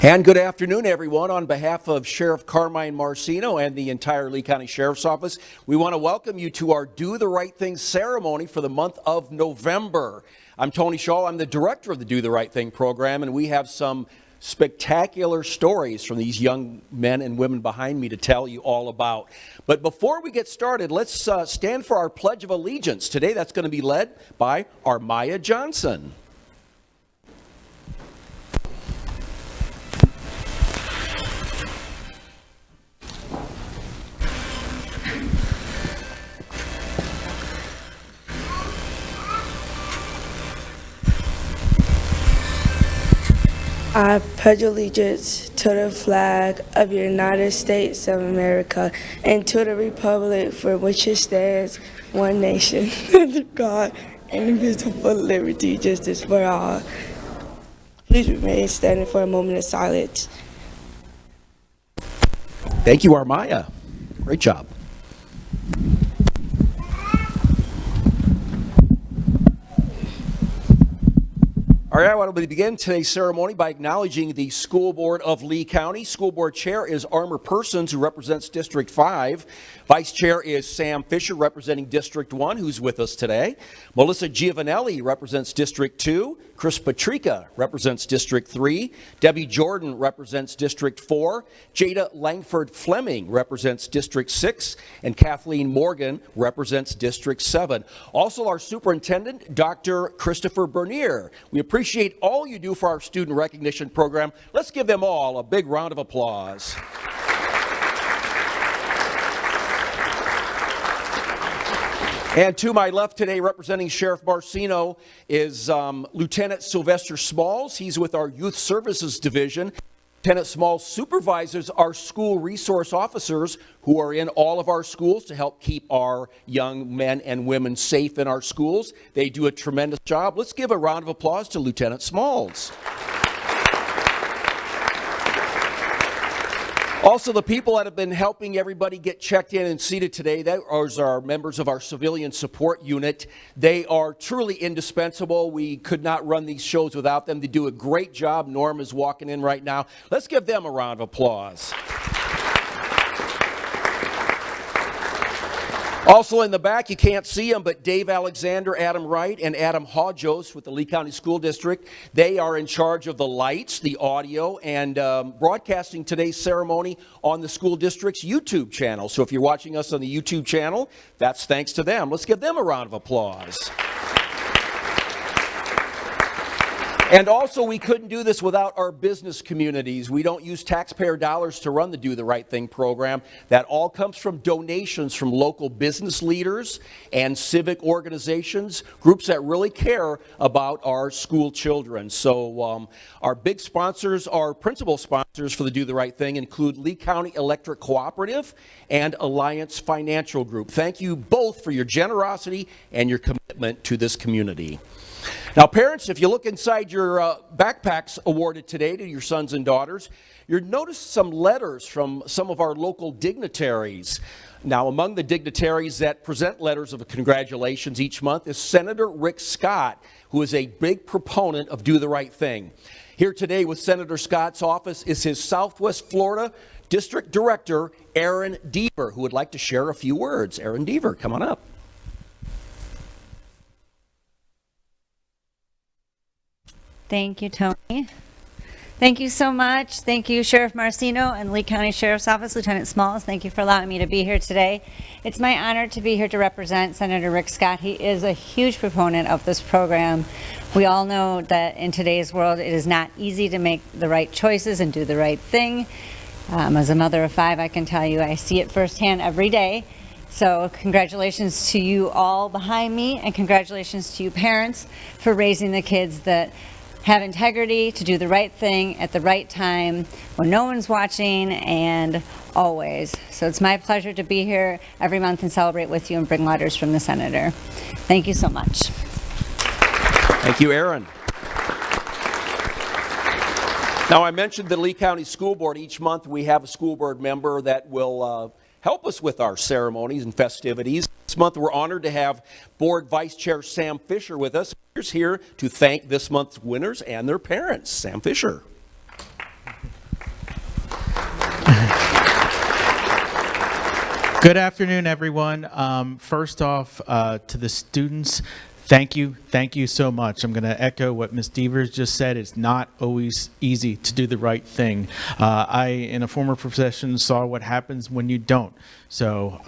And good afternoon, everyone. On behalf of Sheriff Carmine Marcino and the entire Lee County Sheriff's Office, we want to welcome you to our Do the Right Thing ceremony for the month of November. I'm Tony Shaw. I'm the director of the Do the Right Thing program, and we have some spectacular stories from these young men and women behind me to tell you all about. But before we get started, let's stand for our Pledge of Allegiance. Today, that's going to be led by Araya Johnson. I pledge allegiance to the flag of the United States of America and to the republic for which it stands, one nation, under God, indivisible, for liberty, justice for all. Please remain standing for a moment of silence. Thank you, Araya. Great job. All right, I want to begin today's ceremony by acknowledging the School Board of Lee County. School Board Chair is Armor Persons, who represents District 5. Vice Chair is Sam Fisher, representing District 1, who's with us today. Melissa Giovanelli represents District 2. Chris Patrica represents District 3. Debbie Jordan represents District 4. Jada Langford Fleming represents District 6. And Kathleen Morgan represents District 7. Also, our Superintendent, Dr. Christopher Bernier. We appreciate all you do for our student recognition program. Let's give them all a big round of applause. And to my left today, representing Sheriff Marcino, is Lieutenant Sylvester Smalls. He's with our Youth Services Division. Lieutenant Smalls supervises our school resource officers who are in all of our schools to help keep our young men and women safe in our schools. They do a tremendous job. Let's give a round of applause to Lieutenant Smalls. Also, the people that have been helping everybody get checked in and seated today, those are members of our civilian support unit. They are truly indispensable. We could not run these shows without them. They do a great job. Norm is walking in right now. Let's give them a round of applause. Also in the back, you can't see them, but Dave Alexander, Adam Wright, and Adam Hodjos with the Lee County School District, they are in charge of the lights, the audio, and broadcasting today's ceremony on the school district's YouTube channel. So if you're watching us on the YouTube channel, that's thanks to them. Let's give them a round of applause. And also, we couldn't do this without our business communities. We don't use taxpayer dollars to run the Do the Right Thing program. That all comes from donations from local business leaders and civic organizations, groups that really care about our school children. So our big sponsors, our principal sponsors for the Do the Right Thing include Lee County Electric Cooperative and Alliance Financial Group. Thank you both for your generosity and your commitment to this community. Now, parents, if you look inside your backpacks awarded today to your sons and daughters, you'll notice some letters from some of our local dignitaries. Now, among the dignitaries that present letters of congratulations each month is Senator Rick Scott, who is a big proponent of Do the Right Thing. Here today with Senator Scott's office is his Southwest Florida District Director, Aaron Deaver, who would like to share a few words. Aaron Deaver, come on up. Thank you, Tony. Thank you so much. Thank you, Sheriff Marcino and Lee County Sheriff's Office, Lieutenant Smalls. Thank you for allowing me to be here today. It's my honor to be here to represent Senator Rick Scott. He is a huge proponent of this program. We all know that in today's world, it is not easy to make the right choices and do the right thing. As a mother of 5, I can tell you I see it firsthand every day. So congratulations to you all behind me, and congratulations to you parents for raising the kids that have integrity, to do the right thing at the right time when no one's watching, and always. So it's my pleasure to be here every month and celebrate with you and bring letters from the Senator. Thank you so much. Thank you, Aaron. Now, I mentioned the Lee County School Board. Each month we have a school board member that will help us with our ceremonies and festivities. This month we're honored to have Board Vice Chair Sam Fisher with us. He's here to thank this month's winners and their parents. Sam Fisher. Good afternoon, everyone. First off, to the students, thank you so much. I'm going to echo what Ms. Devers just said. It's not always easy to do the right thing. I, in a former profession, saw what happens when you don't. So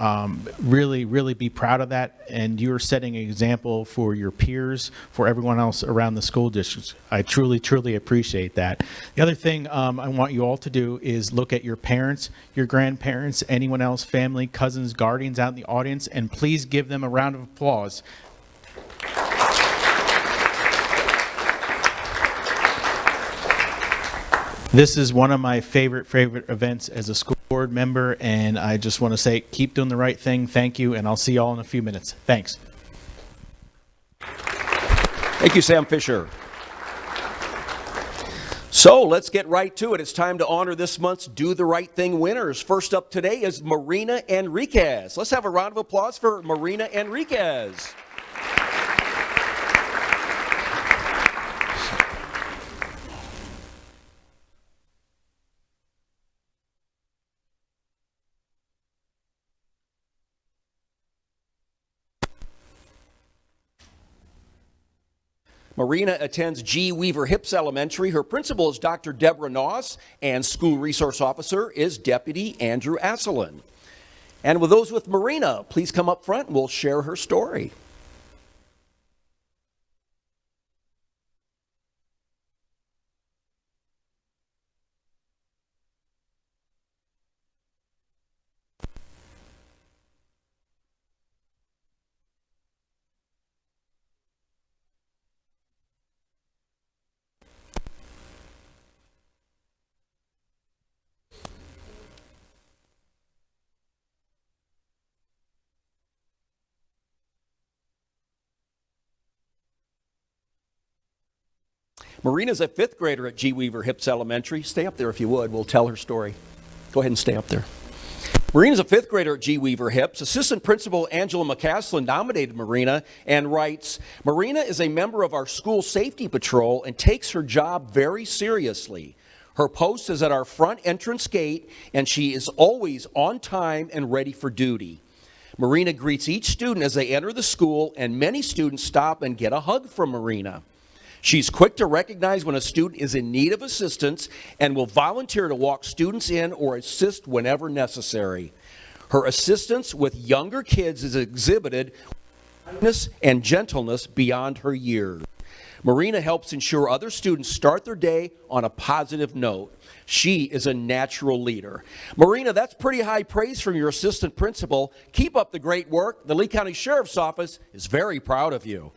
really be proud of that, and you're setting an example for your peers, for everyone else around the school districts. I truly appreciate that. The other thing I want you all to do is look at your parents, your grandparents, anyone else, family, cousins, guardians out in the audience, and please give them a round of applause. This is one of my favorite events as a school board member, and I just want to say, keep doing the right thing. Thank you, and I'll see you all in a few minutes. Thanks. Thank you, Sam Fisher. So let's get right to it. It's time to honor this month's Do the Right Thing winners. First up today is Marina Enriquez. Let's have a round of applause for Marina Enriquez. Marina attends G. Weaver Hips Elementary. Her principal is Dr. Deborah Noss, and school resource officer is Deputy Andrew Asselin. And with those with Marina, please come up front and we'll share her story. Marina's a fifth grader at G. Weaver Hips Elementary. Stay up there if you would. We'll tell her story. Go ahead and stay up there. Marina's a fifth grader at G. Weaver Hips. Assistant Principal Angela McCaslin nominated Marina and writes, Marina is a member of our school safety patrol and takes her job very seriously. Her post is at our front entrance gate, and she is always on time and ready for duty. Marina greets each student as they enter the school, and many students stop and get a hug from Marina. She's quick to recognize when a student is in need of assistance and will volunteer to walk students in or assist whenever necessary. Her assistance with younger kids is exhibited kindness and gentleness beyond her years. Marina helps ensure other students start their day on a positive note. She is a natural leader. Marina, that's pretty high praise from your assistant principal. Keep up the great work. The Lee County Sheriff's Office is very proud of you.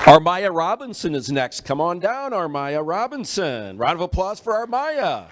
Araya Robinson is next. Come on down, Araya Robinson. Round of applause for Araya.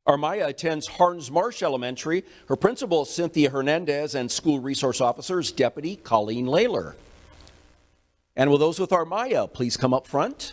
Araya attends Harns Marsh Elementary. Her principal is Cynthia Hernandez, and school resource officer is Deputy Colleen Layler. And will those with Araya please come up front?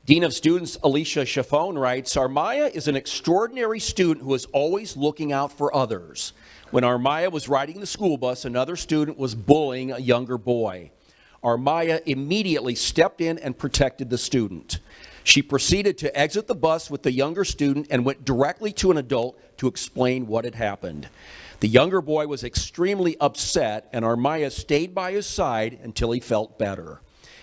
Dean of Students Alicia Chaffone writes, Araya is an extraordinary student who is always looking out for others. When Araya was riding the school bus, another student was bullying a younger boy. Araya immediately stepped in and protected the student. She proceeded to exit the bus with the younger student and went directly to an adult to explain what had happened. The younger boy was extremely upset, and Araya stayed by his side until he felt better.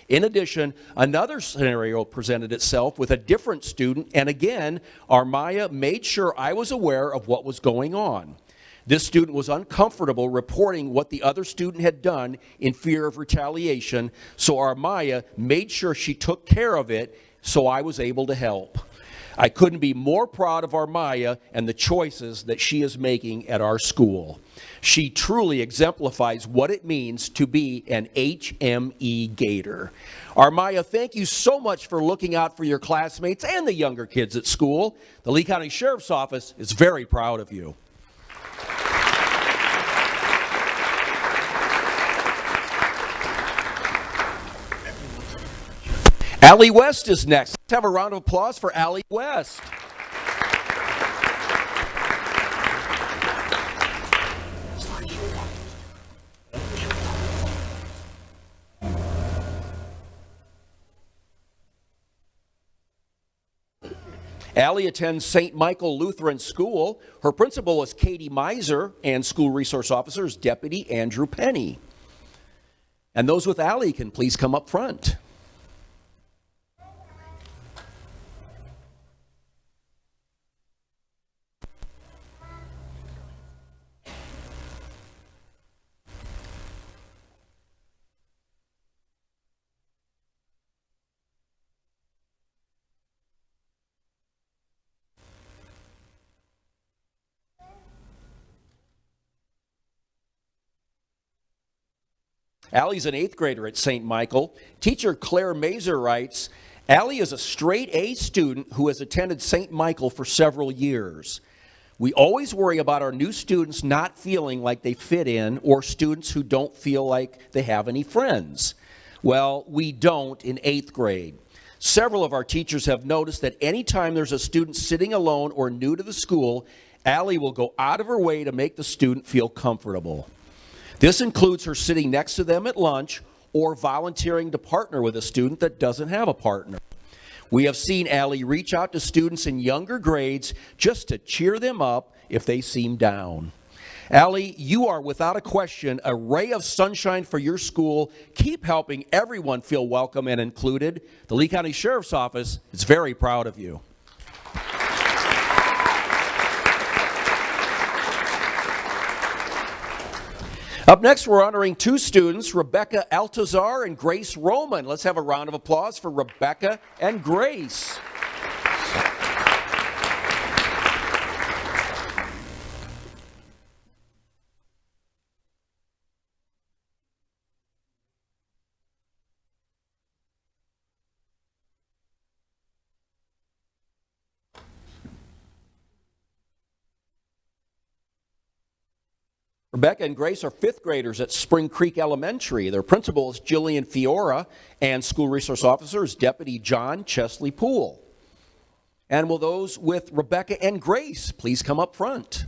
In addition, another scenario presented itself with a different student, and again, Araya made sure I was aware of what was going on. This student was uncomfortable reporting what the other student had done in fear of retaliation, so Araya made sure she took care of it, so I was able to help. I couldn't be more proud of Araya and the choices that she is making at our school. She truly exemplifies what it means to be an HME Gator. Araya, thank you so much for looking out for your classmates and the younger kids at school. The Lee County Sheriff's Office is very proud of you. Allie West is next. Let's have a round of applause for Allie West. Allie attends St. Michael Lutheran School. Her principal is Katie Miser, and school resource officer is Deputy Andrew Penny. And those with Allie can please come up front. Allie's an 8th grader at St. Michael. Teacher Claire Mazer writes, Allie is a straight A student who has attended St. Michael for several years. We always worry about our new students not feeling like they fit in or students who don't feel like they have any friends. Well, we don't in 8th grade. Several of our teachers have noticed that anytime there's a student sitting alone or new to the school, Allie will go out of her way to make the student feel comfortable. This includes her sitting next to them at lunch or volunteering to partner with a student that doesn't have a partner. We have seen Allie reach out to students in younger grades just to cheer them up if they seem down. Allie, you are without a question a ray of sunshine for your school. Keep helping everyone feel welcome and included. The Lee County Sheriff's Office is very proud of you. Up next, we're honoring 2 students, Rebecca Altazar and Grace Roman. Let's have a round of applause for Rebecca and Grace. Rebecca and Grace are 5th graders at Spring Creek Elementary. Their principal is Jillian Fiora, and school resource officer is Deputy John Chesley Poole. And will those with Rebecca and Grace please come up front?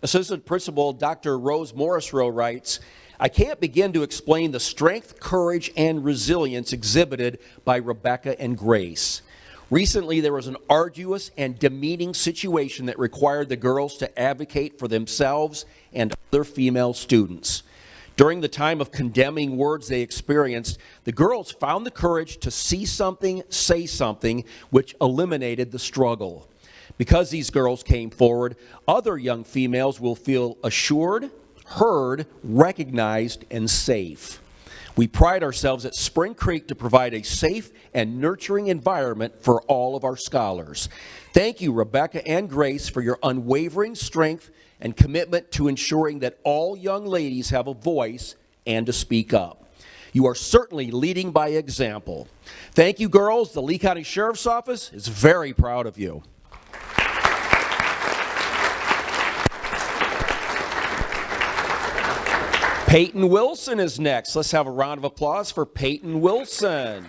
Assistant Principal Dr. Rose Morrisroe writes, I can't begin to explain the strength, courage, and resilience exhibited by Rebecca and Grace. Recently, there was an arduous and demeaning situation that required the girls to advocate for themselves and other female students. During the time of condemning words they experienced, the girls found the courage to see something, say something, which eliminated the struggle. Because these girls came forward, other young females will feel assured, heard, recognized, and safe. We pride ourselves at Spring Creek to provide a safe and nurturing environment for all of our scholars. Thank you, Rebecca and Grace, for your unwavering strength and commitment to ensuring that all young ladies have a voice and to speak up. You are certainly leading by example. Thank you, girls. The Lee County Sheriff's Office is very proud of you. Payton Wilson is next. Let's have a round of applause for Payton Wilson.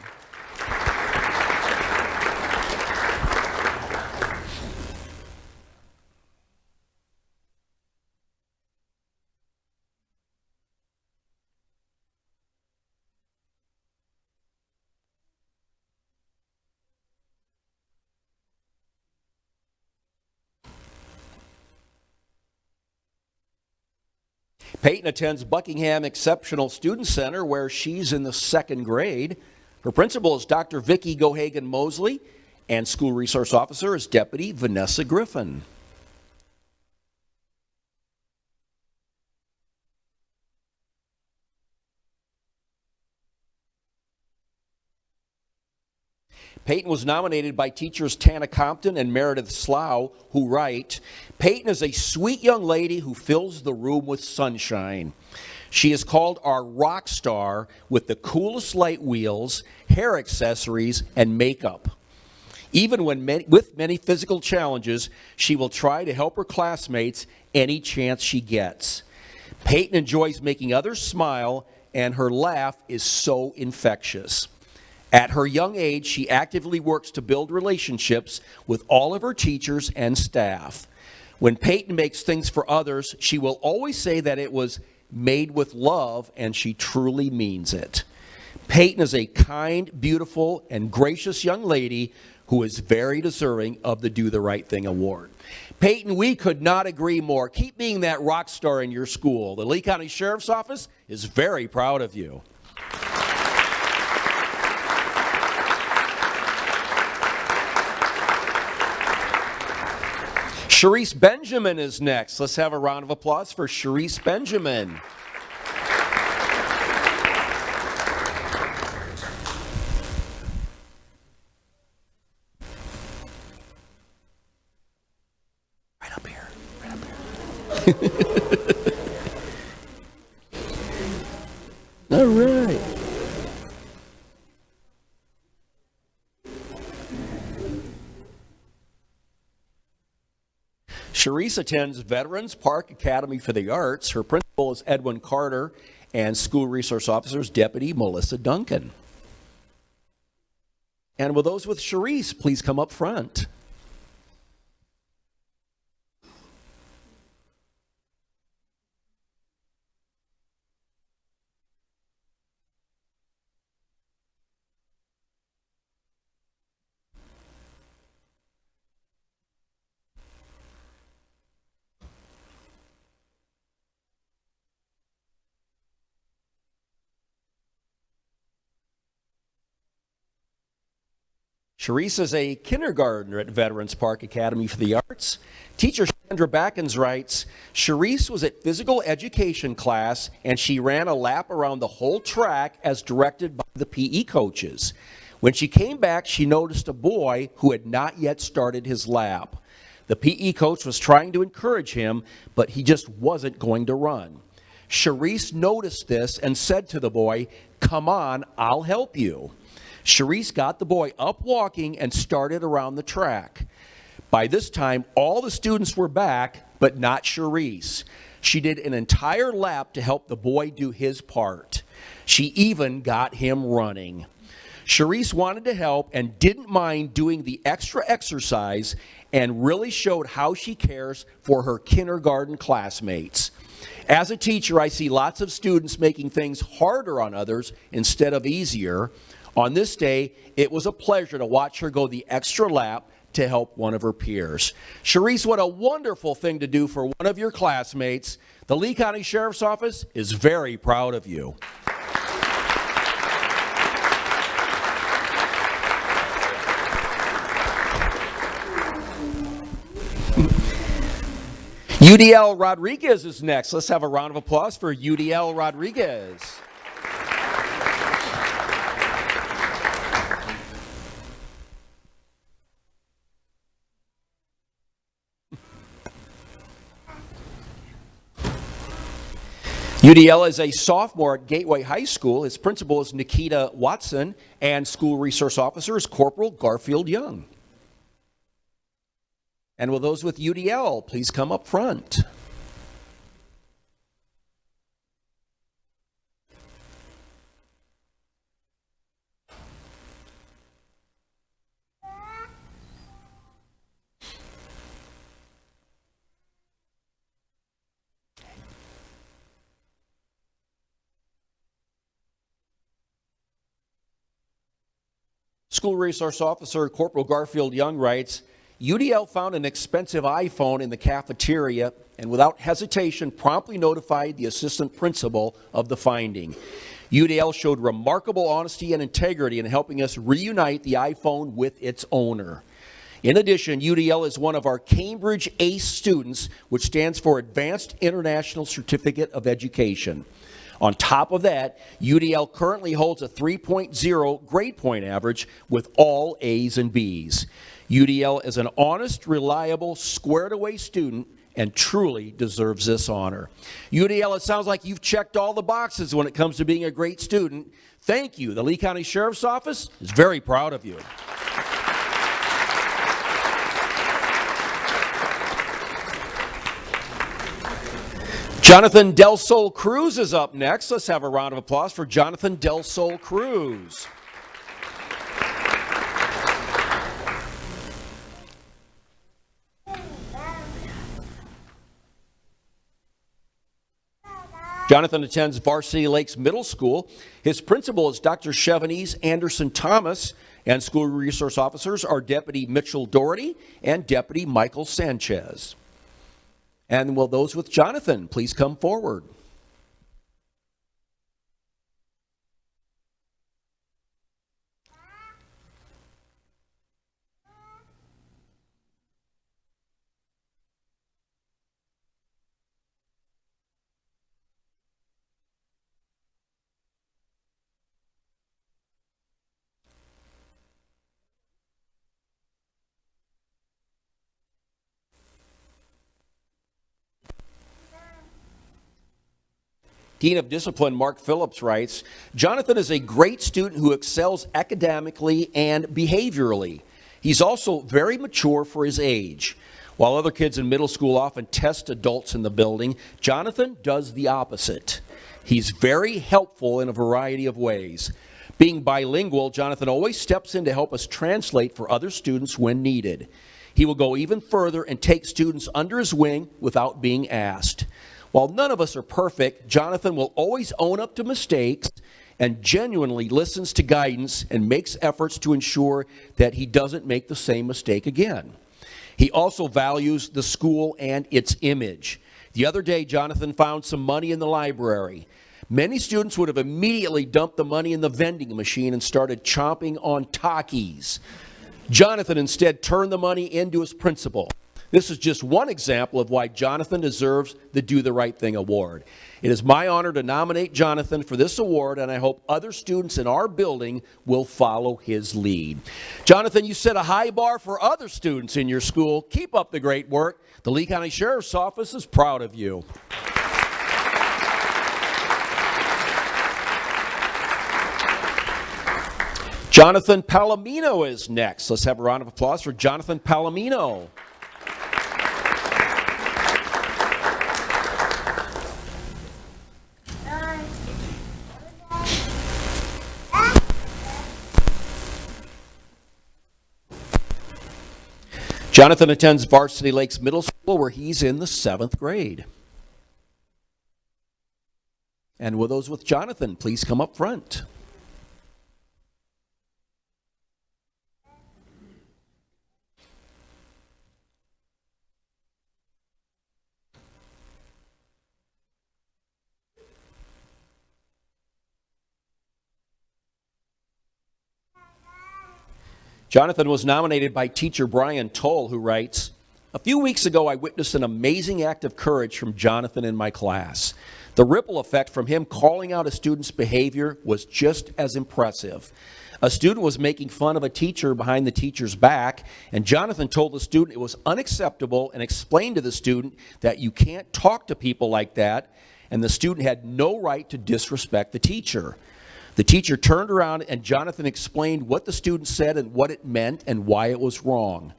Payton attends Buckingham Exceptional Student Center, where she's in the 2nd grade. Her principal is Dr. Vicki Gohagan Mosley, and school resource officer is Deputy Vanessa Griffin. Payton was nominated by teachers Tana Compton and Meredith Slough, who write, "Payton is a sweet young lady who fills the room with sunshine. She is called our rock star with the coolest light wheels, hair accessories, and makeup. Even with many physical challenges, she will try to help her classmates any chance she gets. Payton enjoys making others smile, and her laugh is so infectious. At her young age, she actively works to build relationships with all of her teachers and staff. When Payton makes things for others, she will always say that it was made with love, and she truly means it. Payton is a kind, beautiful, and gracious young lady who is very deserving of the Do the Right Thing Award." Payton, we could not agree more. Keep being that rock star in your school. The Lee County Sheriff's Office is very proud of you. Sharice Benjamin is next. Let's have a round of applause for Sharice Benjamin. Right up here. Right up here. All right. Sharice attends Veterans Park Academy for the Arts. Her principal is Edwin Carter, and school resource officer is Deputy Melissa Duncan. And will those with Sharice please come up front? Sharice is a kindergartner at Veterans Park Academy for the Arts. Teacher Sandra Backens writes, "Sharice was at physical education class and she ran a lap around the whole track as directed by the PE coaches. When she came back, she noticed a boy who had not yet started his lap. The PE coach was trying to encourage him, but he just wasn't going to run. Sharice noticed this and said to the boy, 'Come on, I'll help you.' Sharice got the boy up walking and started around the track. By this time, all the students were back, but not Sharice. She did an entire lap to help the boy do his part. She even got him running. Sharice wanted to help and didn't mind doing the extra exercise and really showed how she cares for her kindergarten classmates. As a teacher, I see lots of students making things harder on others instead of easier. On this day, it was a pleasure to watch her go the extra lap to help one of her peers." Sharice, what a wonderful thing to do for one of your classmates. The Lee County Sheriff's Office is very proud of you. Udl Rodriguez is next. Let's have a round of applause for Udl Rodriguez. UDL is a sophomore at Gateway High School. His principal is Nikita Watson, and school resource officer is Corporal Garfield Young. And will those with UDL please come up front? School resource officer Corporal Garfield Young writes, UDL found an expensive iPhone in the cafeteria and without hesitation promptly notified the assistant principal of the finding. UDL showed remarkable honesty and integrity in helping us reunite the iPhone with its owner. In addition, UDL is one of our Cambridge ACE students, which stands for Advanced International Certificate of Education. On top of that, UDL currently holds a 3.0 grade point average with all A's and B's. UDL is an honest, reliable, squared-away student and truly deserves this honor. UDL, it sounds like you've checked all the boxes when it comes to being a great student. Thank you. The Lee County Sheriff's Office is very proud of you. Jonathan Del Sol Cruz is up next. Let's have a round of applause for Jonathan Del Sol Cruz. Jonathan attends Varsity Lakes Middle School. His principal is Dr. Chevenese Anderson Thomas, and school resource officers are Deputy Mitchell Doherty and Deputy Michael Sanchez. And will those with Jonathan please come forward? Dean of Discipline Mark Phillips writes, Jonathan is a great student who excels academically and behaviorally. He's also very mature for his age. While other kids in middle school often test adults in the building, Jonathan does the opposite. He's very helpful in a variety of ways. Being bilingual, Jonathan always steps in to help us translate for other students when needed. He will go even further and take students under his wing without being asked. While none of us are perfect, Jonathan will always own up to mistakes and genuinely listens to guidance and makes efforts to ensure that he doesn't make the same mistake again. He also values the school and its image. The other day, Jonathan found some money in the library. Many students would have immediately dumped the money in the vending machine and started chomping on Takis. Jonathan instead turned the money into his principal. This is just one example of why Jonathan deserves the Do the Right Thing award. It is my honor to nominate Jonathan for this award, and I hope other students in our building will follow his lead. Jonathan, you set a high bar for other students in your school. Keep up the great work. The Lee County Sheriff's Office is proud of you. Jonathan Palamino is next. Let's have a round of applause for Jonathan Palamino. Jonathan attends Varsity Lakes Middle School, where he's in the 7th grade. And will those with Jonathan please come up front? Jonathan was nominated by teacher Brian Toll, who writes, a few weeks ago I witnessed an amazing act of courage from Jonathan in my class. The ripple effect from him calling out a student's behavior was just as impressive. A student was making fun of a teacher behind the teacher's back, and Jonathan told the student it was unacceptable and explained to the student that you can't talk to people like that, and the student had no right to disrespect the teacher. The teacher turned around and Jonathan explained what the student said and what it meant and why it was wrong.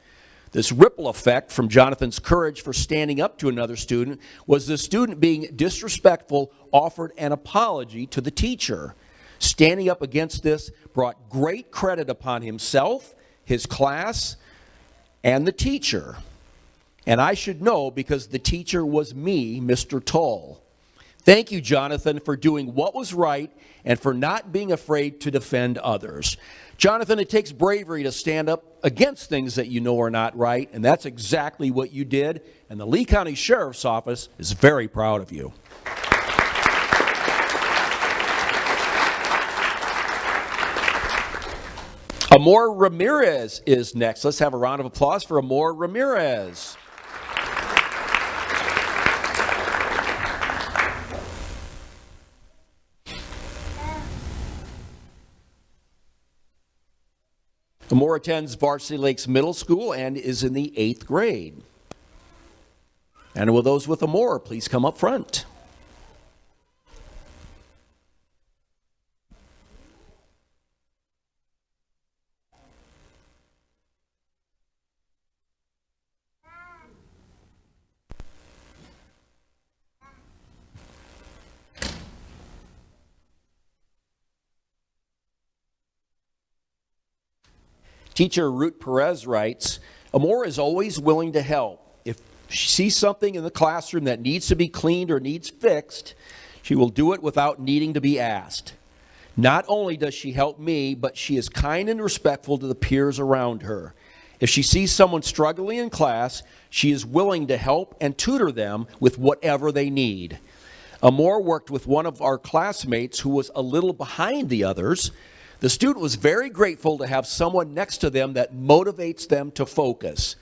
This ripple effect from Jonathan's courage for standing up to another student was the student being disrespectful offered an apology to the teacher. Standing up against this brought great credit upon himself, his class, and the teacher. And I should know because the teacher was me, Mr. Toll. Thank you, Jonathan, for doing what was right and for not being afraid to defend others. Jonathan, it takes bravery to stand up against things that you know are not right, and that's exactly what you did, and the Lee County Sheriff's Office is very proud of you. Amore Ramirez is next. Let's have a round of applause for Amore Ramirez. Amore attends Varsity Lakes Middle School and is in the 8th grade. And will those with Amore please come up front? Teacher Ruth Perez writes, Amore is always willing to help. If she sees something in the classroom that needs to be cleaned or needs fixed, she will do it without needing to be asked. Not only does she help me, but she is kind and respectful to the peers around her. If she sees someone struggling in class, she is willing to help and tutor them with whatever they need. Amore worked with one of our classmates who was a little behind the others. The student was very grateful to have someone next to them that motivates them to focus.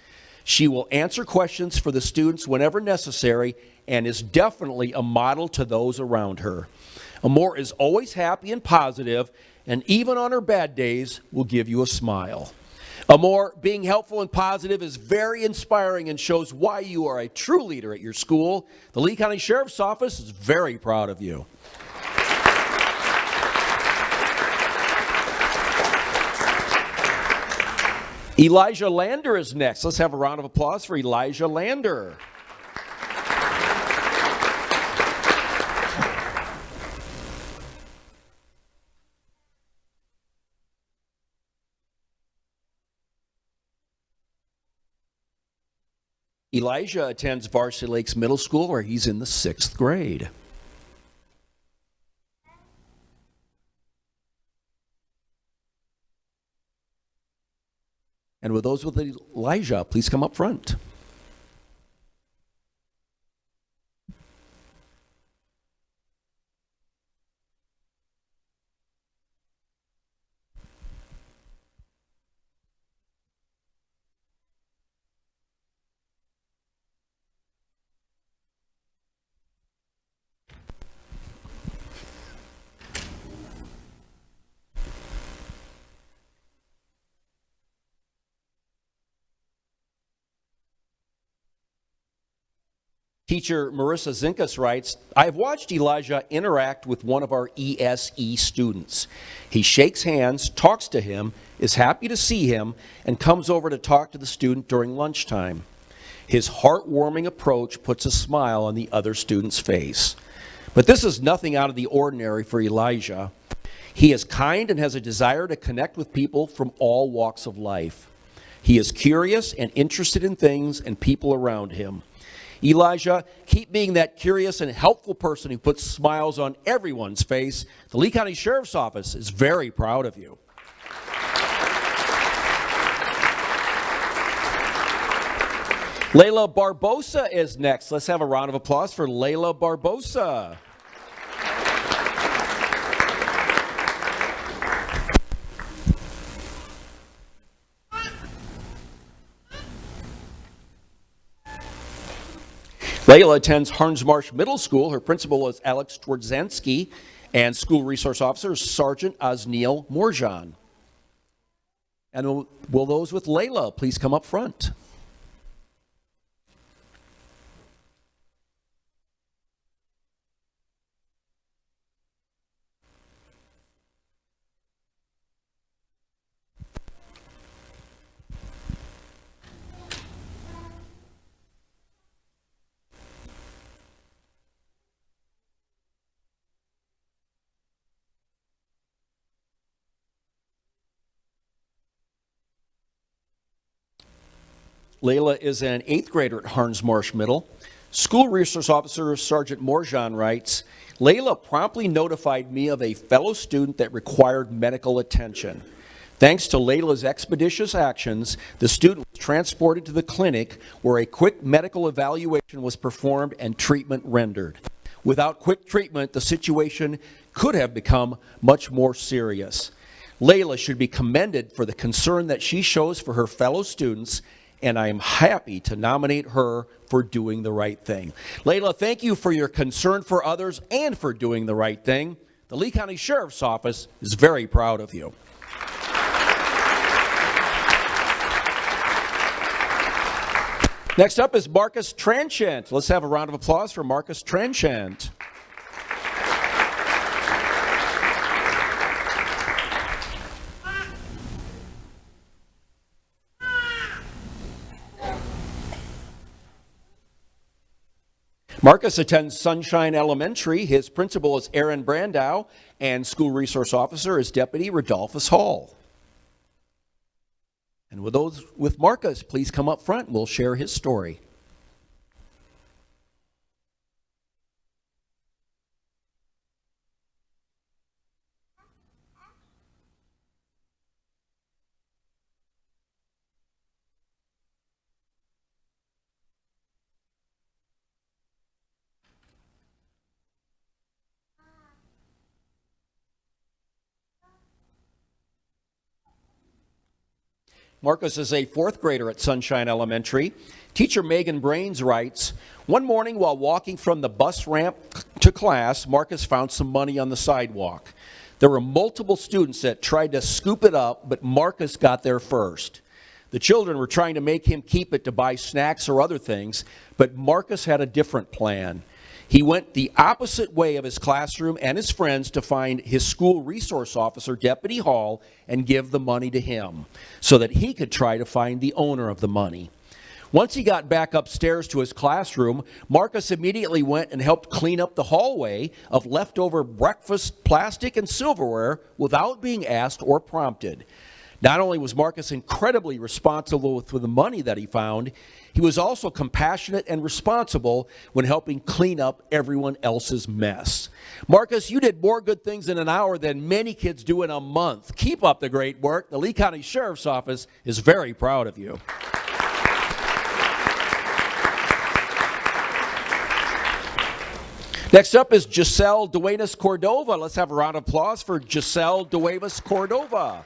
She will answer questions for the students whenever necessary and is definitely a model to those around her. Amore is always happy and positive, and even on her bad days will give you a smile. Amore, being helpful and positive is very inspiring and shows why you are a true leader at your school. The Lee County Sheriff's Office is very proud of you. Elijah Lander is next. Let's have a round of applause for Elijah Lander. Elijah attends Varsity Lakes Middle School where he's in the 6th grade. And with those with Elijah, please come up front. Teacher Marissa Zinkas writes, I've watched Elijah interact with one of our ESE students. He shakes hands, talks to him, is happy to see him, and comes over to talk to the student during lunchtime. His heartwarming approach puts a smile on the other student's face. But this is nothing out of the ordinary for Elijah. He is kind and has a desire to connect with people from all walks of life. He is curious and interested in things and people around him. Elijah, keep being that curious and helpful person who puts smiles on everyone's face. The Lee County Sheriff's Office is very proud of you. Leila Barbosa is next. Let's have a round of applause for Leila Barbosa. Leila attends Harns Marsh Middle School. Her principal is Alex Twardzansky, and school resource officer is Sergeant Osneil Morjan. And will those with Leila please come up front? Leila is an 8th grader at Harns Marsh Middle. School Resource Officer Sergeant Morjan writes, Leila promptly notified me of a fellow student that required medical attention. Thanks to Leila's expeditious actions, the student was transported to the clinic where a quick medical evaluation was performed and treatment rendered. Without quick treatment, the situation could have become much more serious. Leila should be commended for the concern that she shows for her fellow students, and I am happy to nominate her for doing the right thing. Leila, thank you for your concern for others and for doing the right thing. The Lee County Sheriff's Office is very proud of you. Next up is Marcus Tranchant. Let's have a round of applause for Marcus Tranchant. Marcus attends Sunshine Elementary. His principal is Aaron Brandow, and school resource officer is Deputy Rodolphus Hall. And with those with Marcus, please come up front. We'll share his story. Marcus is a fourth grader at Sunshine Elementary. Teacher Megan Brains writes, one morning while walking from the bus ramp to class, Marcus found some money on the sidewalk. There were multiple students that tried to scoop it up, but Marcus got there first. The children were trying to make him keep it to buy snacks or other things, but Marcus had a different plan. He went the opposite way of his classroom and his friends to find his school resource officer, Deputy Hall, and give the money to him so that he could try to find the owner of the money. Once he got back upstairs to his classroom, Marcus immediately went and helped clean up the hallway of leftover breakfast plastic and silverware without being asked or prompted. Not only was Marcus incredibly responsible for the money that he found, he was also compassionate and responsible when helping clean up everyone else's mess. Marcus, you did more good things in an hour than many kids do in a month. Keep up the great work. The Lee County Sheriff's Office is very proud of you. Next up is Giselle Duenas Cordova. Let's have a round of applause for Giselle Duenas Cordova.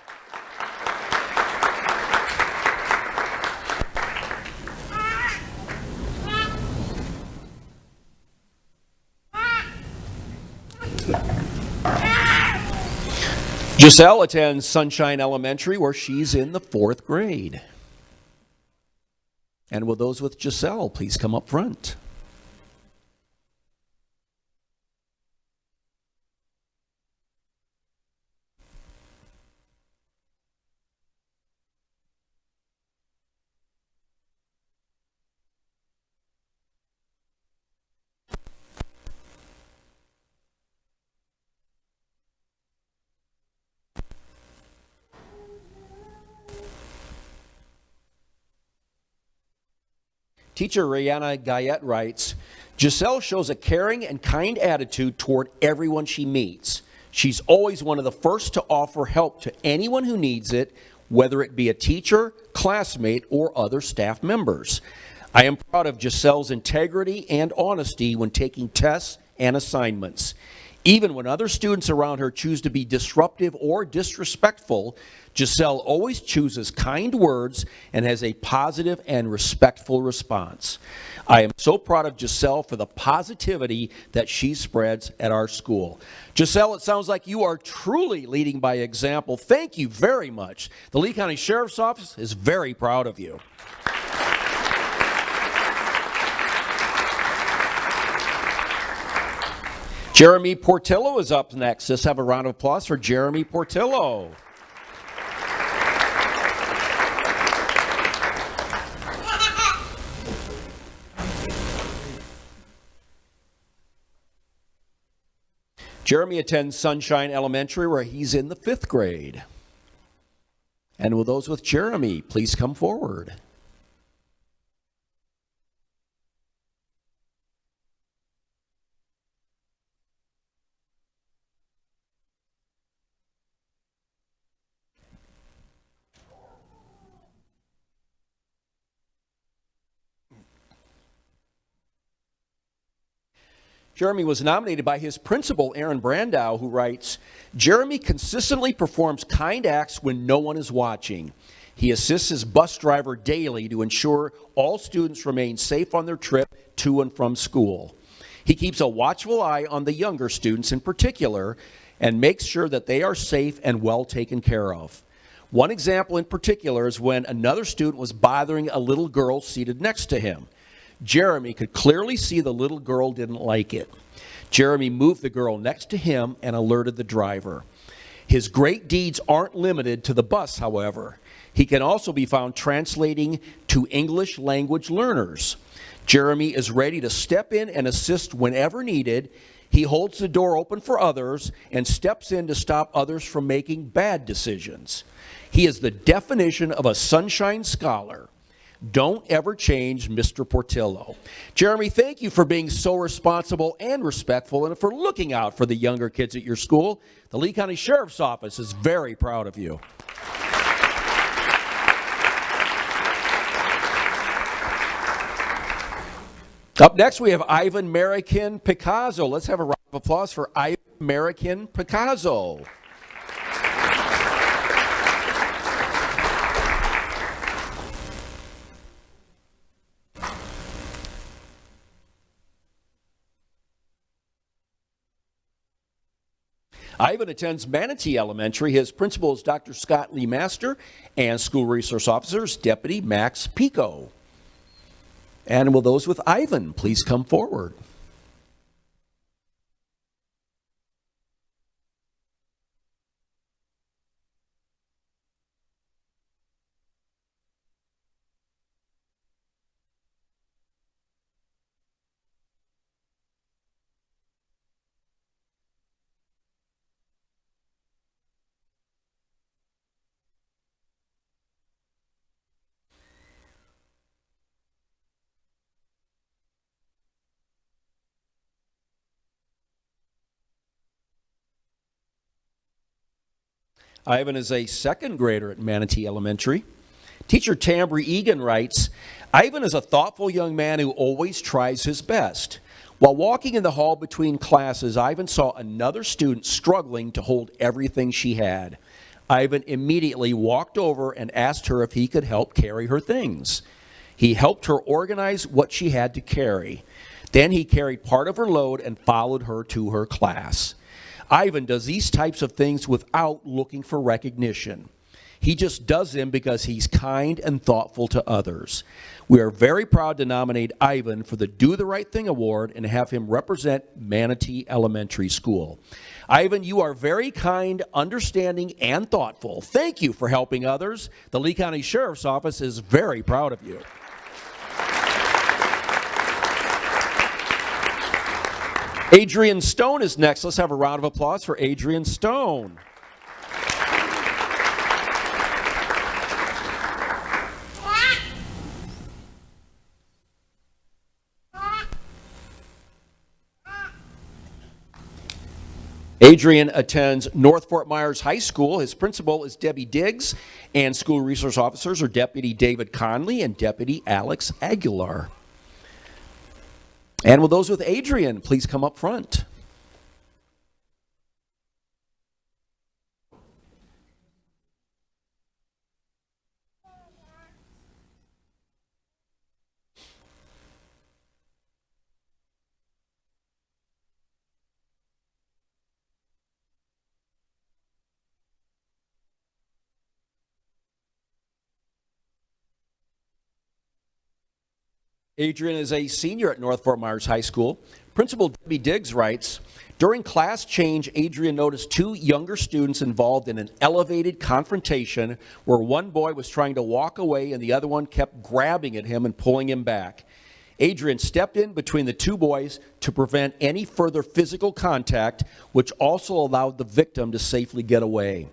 Giselle attends Sunshine Elementary, where she's in the fourth grade. And will those with Giselle please come up front? Teacher Rihanna Gayette writes, Giselle shows a caring and kind attitude toward everyone she meets. She's always one of the first to offer help to anyone who needs it, whether it be a teacher, classmate, or other staff members. I am proud of Giselle's integrity and honesty when taking tests and assignments. Even when other students around her choose to be disruptive or disrespectful, Giselle always chooses kind words and has a positive and respectful response. I am so proud of Giselle for the positivity that she spreads at our school. Giselle, it sounds like you are truly leading by example. Thank you very much. The Lee County Sheriff's Office is very proud of you. Jeremy Portillo is up next. Let's have a round of applause for Jeremy Portillo. Jeremy attends Sunshine Elementary, where he's in the fifth grade. And will those with Jeremy please come forward? Jeremy was nominated by his principal, Aaron Brandow, who writes, Jeremy consistently performs kind acts when no one is watching. He assists his bus driver daily to ensure all students remain safe on their trip to and from school. He keeps a watchful eye on the younger students in particular and makes sure that they are safe and well taken care of. One example in particular is when another student was bothering a little girl seated next to him. Jeremy could clearly see the little girl didn't like it. Jeremy moved the girl next to him and alerted the driver. His great deeds aren't limited to the bus, however. He can also be found translating to English language learners. Jeremy is ready to step in and assist whenever needed. He holds the door open for others and steps in to stop others from making bad decisions. He is the definition of a sunshine scholar. Don't ever change Mr. Portillo. Jeremy, thank you for being so responsible and respectful and for looking out for the younger kids at your school. The Lee County Sheriff's Office is very proud of you. Up next, we have Ivan American Picazo. Let's have a round of applause for Ivan American Picazo. Ivan attends Manatee Elementary. His principal is Dr. Scott Lee Master, and school resource officers Deputy Max Pico. And will those with Ivan please come forward? Ivan is a second grader at Manatee Elementary. Teacher Tambry Egan writes, Ivan is a thoughtful young man who always tries his best. While walking in the hall between classes, Ivan saw another student struggling to hold everything she had. Ivan immediately walked over and asked her if he could help carry her things. He helped her organize what she had to carry. Then he carried part of her load and followed her to her class. Ivan does these types of things without looking for recognition. He just does them because he's kind and thoughtful to others. We are very proud to nominate Ivan for the Do the Right Thing Award and have him represent Manatee Elementary School. Ivan, you are very kind, understanding, and thoughtful. Thank you for helping others. The Lee County Sheriff's Office is very proud of you. Adrien Stone is next. Let's have a round of applause for Adrien Stone. Adrien attends North Fort Myers High School. His principal is Debbie Diggs, and school resource officers are Deputy David Conley and Deputy Alex Aguilar. And will those with Adrien please come up front? Adrien is a senior at North Fort Myers High School. Principal Debbie Diggs writes, during class change, Adrien noticed two younger students involved in an elevated confrontation where one boy was trying to walk away and the other one kept grabbing at him and pulling him back. Adrien stepped in between the two boys to prevent any further physical contact, which also allowed the victim to safely get away.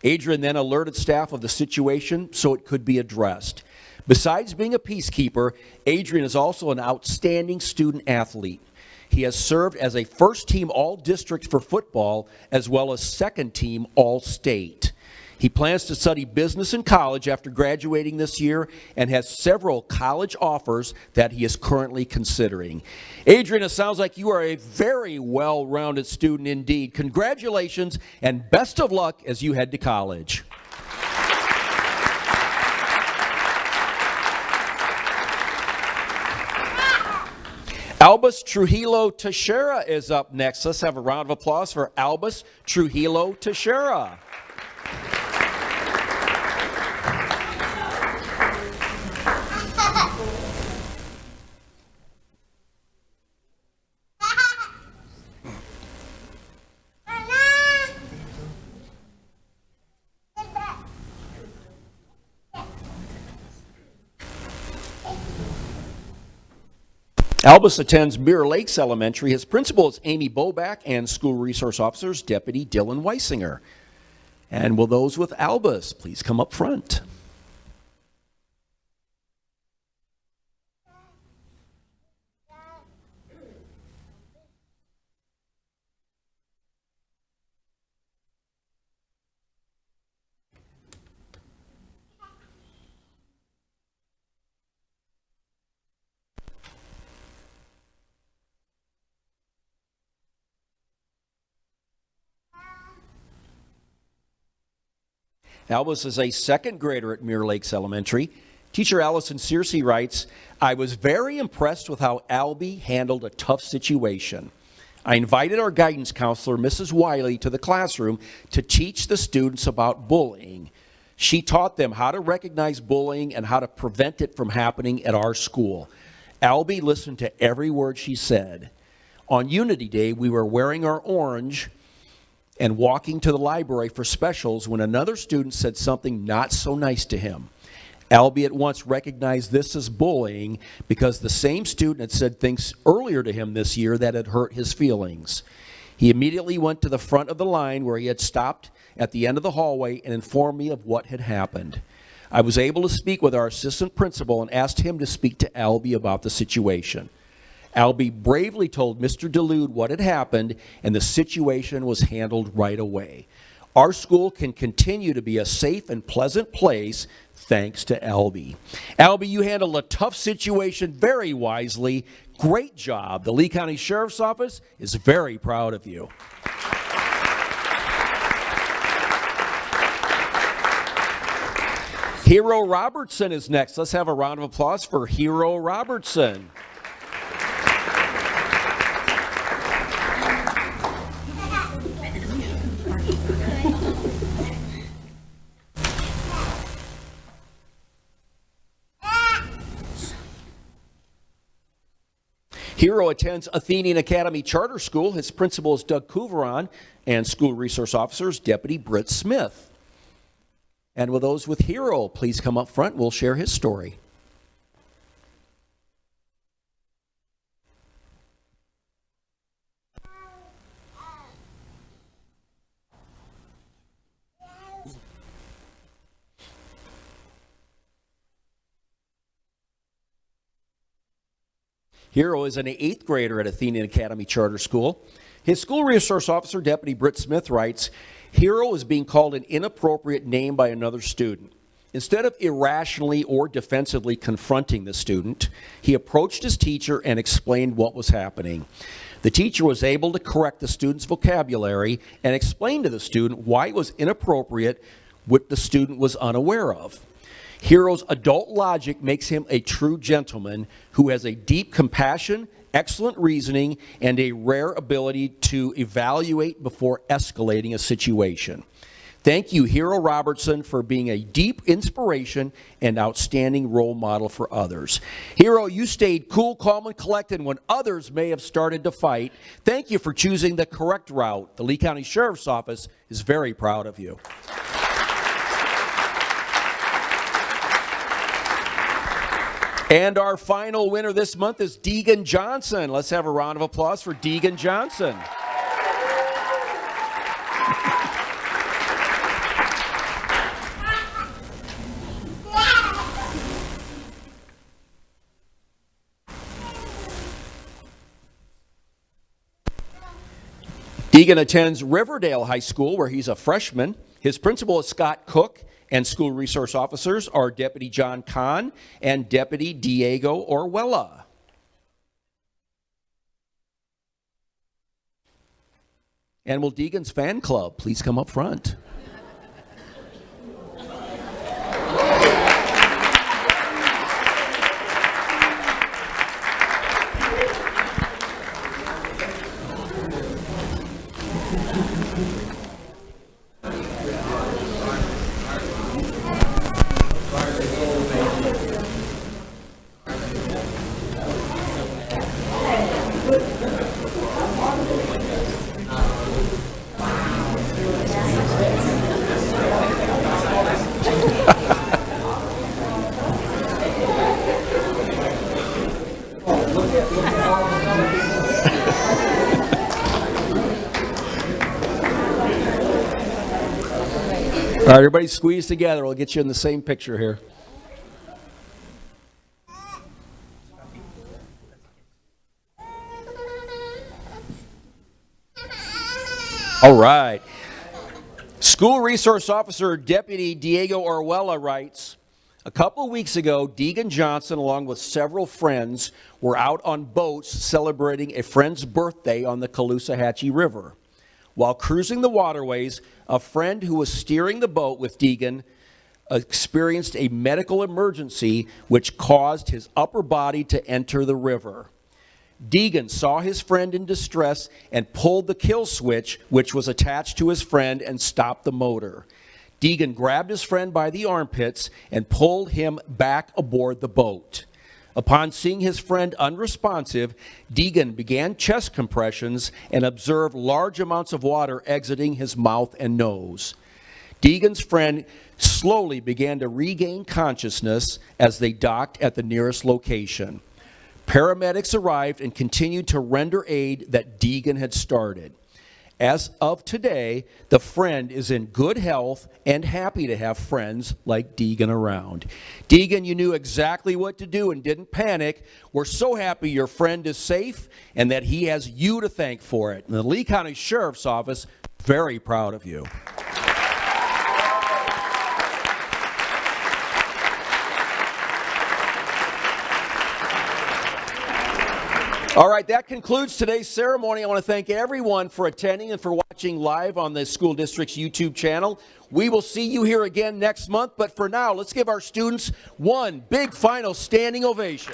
Adrien then alerted staff of the situation so it could be addressed. Besides being a peacekeeper, Adrien is also an outstanding student athlete. He has served as a first-team All-District for football as well as second-team All-State. He plans to study business in college after graduating this year and has several college offers that he is currently considering. Adrien, it sounds like you are a very well-rounded student indeed. Congratulations and best of luck as you head to college. Albus Trujillo Tashera is up next. Let's have a round of applause for Albus Trujillo Tashera. Albus attends Mirror Lakes Elementary. His principal is Amy Boback and school resource officers Deputy Dylan Weisinger. And will those with Albus please come up front? Albus is a second grader at Mirror Lakes Elementary. Teacher Allison Searcy writes, I was very impressed with how Albie handled a tough situation. I invited our guidance counselor, Mrs. Wiley, to the classroom to teach the students about bullying. She taught them how to recognize bullying and how to prevent it from happening at our school. Albie listened to every word she said. On Unity Day, we were wearing our orange and walking to the library for specials when another student said something not so nice to him. Albie at once recognized this as bullying because the same student had said things earlier to him this year that had hurt his feelings. He immediately went to the front of the line where he had stopped at the end of the hallway and informed me of what had happened. I was able to speak with our assistant principal and asked him to speak to Albie about the situation. Albie bravely told Mr. DeLude what had happened, and the situation was handled right away. Our school can continue to be a safe and pleasant place thanks to Albie. Albie, you handled a tough situation very wisely. Great job. The Lee County Sheriff's Office is very proud of you. Hero Robertson is next. Let's have a round of applause for Hero Robertson. Hero attends Athenian Academy Charter School. His principal is Doug Couveron, and school resource officers Deputy Britt Smith. And will those with Hero please come up front? We'll share his story. Hero is an 8th grader at Athenian Academy Charter School. His school resource officer, Deputy Britt Smith, writes, Hero is being called an inappropriate name by another student. Instead of irrationally or defensively confronting the student, he approached his teacher and explained what was happening. The teacher was able to correct the student's vocabulary and explain to the student why it was inappropriate, what the student was unaware of. Hero's adult logic makes him a true gentleman who has a deep compassion, excellent reasoning, and a rare ability to evaluate before escalating a situation. Thank you, Hero Robertson, for being a deep inspiration and outstanding role model for others. Hero, you stayed cool, calm, and collected when others may have started to fight. Thank you for choosing the correct route. The Lee County Sheriff's Office is very proud of you. And our final winner this month is Degan Johnson. Let's have a round of applause for Degan Johnson. Degan attends Riverdale High School, where he's a freshman. His principal is Scott Cook, and school resource officers are Deputy John Kahn and Deputy Diego Orwella. And will Degan's fan club please come up front? All right, everybody squeeze together. We'll get you in the same picture here. All right. School Resource Officer Deputy Diego Orwella writes, a couple of weeks ago, Degan Johnson, along with several friends, were out on boats celebrating a friend's birthday on the Caloosahatchee River. While cruising the waterways, a friend who was steering the boat with Degan experienced a medical emergency which caused his upper body to enter the river. Degan saw his friend in distress and pulled the kill switch, which was attached to his friend, and stopped the motor. Degan grabbed his friend by the armpits and pulled him back aboard the boat. Upon seeing his friend unresponsive, Degan began chest compressions and observed large amounts of water exiting his mouth and nose. Degan's friend slowly began to regain consciousness as they docked at the nearest location. Paramedics arrived and continued to render aid that Degan had started. As of today, the friend is in good health and happy to have friends like Degan around. Degan, you knew exactly what to do and didn't panic. We're so happy your friend is safe and that he has you to thank for it. And the Lee County Sheriff's Office, very proud of you. All right, that concludes today's ceremony. I want to thank everyone for attending and for watching live on the school district's YouTube channel. We will see you here again next month, but for now, let's give our students one big final standing ovation.